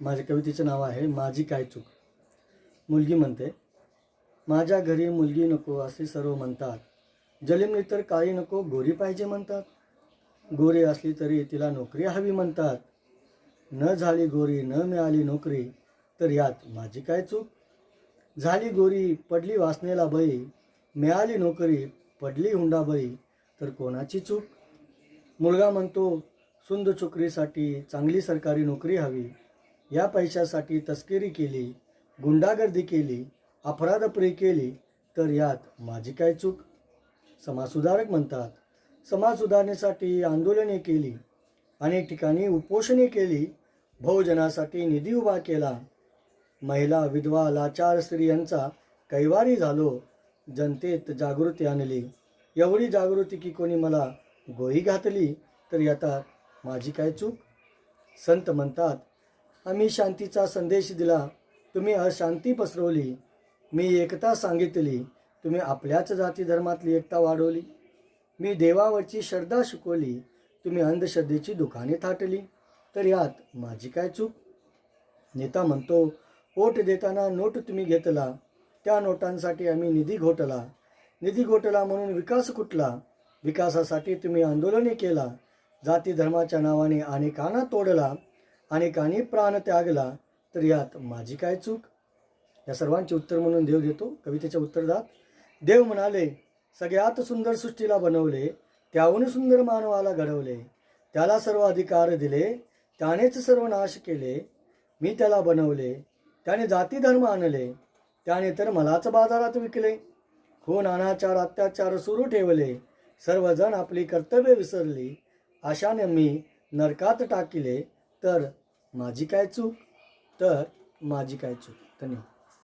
माझ्या कवितेचं नाव आहे माझी काय चूक. मुलगी म्हणते, माझ्या घरी मुलगी नको असे सर्व म्हणतात. जलिमली तर काळी नको गोरी पाहिजे म्हणतात. गोरी असली तरी तिला नोकरी हवी म्हणतात. न झाली गोरी न मिळाली नोकरी तर यात माझी काय चूक. झाली गोरी पडली वासनेला बळी, मिळाली नोकरी पडली हुंडाबळी तर कोणाची चूक. मुलगा म्हणतो सुंद चोकरीसाठी चांगली सरकारी नोकरी हवी. या पैशासाठी तस्करी केली, गुंडागर्दी केली, अपराधप्रिय केली तर यात माझी काय चूक. समाजसुधारक म्हणतात, समाज सुधारणेसाठी आंदोलने केली, अनेक ठिकाणी उपोषणे केली, बहुजनासाठी निधी उभा केला. महिला विधवा लाचार स्त्रियांचा कैवारी झालो, जनतेत जागृती आणली. एवढी जागृती की कोणी मला गोळी घातली तर यात माझी काय चूक. संत म्हणतात, आम्ही शांतीचा संदेश दिला, तुम्ही अशांती पसरवली. मी एकता सांगितली, तुम्ही आपल्याच जाती धर्मातली एकता वाढवली. मी देवावरची श्रद्धा शिकवली, तुम्ही अंधश्रद्धेची दुकाने थाटली तर यात माझी काय चूक. नेता म्हणतो वोट देताना नोट तुम्ही घेतला, त्या नोटांसाठी आम्ही निधी घोटला म्हणून विकास कुठला. विकासासाठी तुम्ही आंदोलने केला, जाती धर्माच्या नावाने अनेकांना तोडला, अनेकांनी प्राण त्यागला तर यात माझी काय चूक. या सर्वांचे उत्तर म्हणून देव देतो. कवितेच्या उत्तरात देव म्हणाले, सगळ्यात सुंदर सृष्टीला बनवले, त्याहून सुंदर मानवाला घडवले. त्याला सर्व अधिकार दिले, त्यानेच सर्व नाश केले. मी त्याला बनवले, त्याने जाती धर्म आणले, त्याने तर मलाच बाजारात विकले. खून अनाचार अत्याचार सुरू ठेवले, सर्वजण आपली कर्तव्य विसरली. अशाने मी नरकात टाकिले तर माझी काय चूक. धन्यवाद.